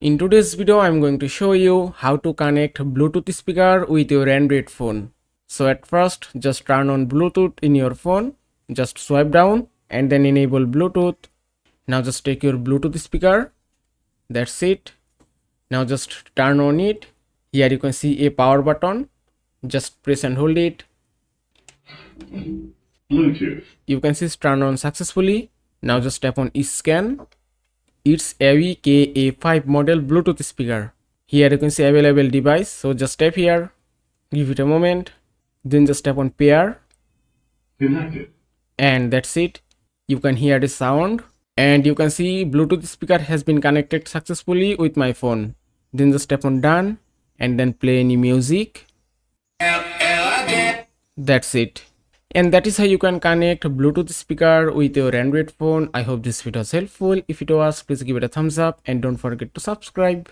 In today's video, I'm going to show you how to connect Bluetooth speaker with your Android phone. So at first, just turn on Bluetooth in your phone. Just swipe down and then enable Bluetooth. Now just take your Bluetooth speaker. That's it. Now just turn on it. Here you can see a power button. Just press and hold it. Bluetooth. You can see it's turned on successfully. Now just tap on scan. It's AVI KA5 model Bluetooth speaker. Here you can see available device. So just tap here, give it a moment, then just tap on pair, Connected. and that's it. You can hear the sound, and you can see Bluetooth speaker has been connected successfully with my phone. Then just tap on done, and then play any music. That's it. And that is how you can connect Bluetooth speaker with your Android phone. I hope this video was helpful. If it was, please give it a thumbs up and don't forget to subscribe.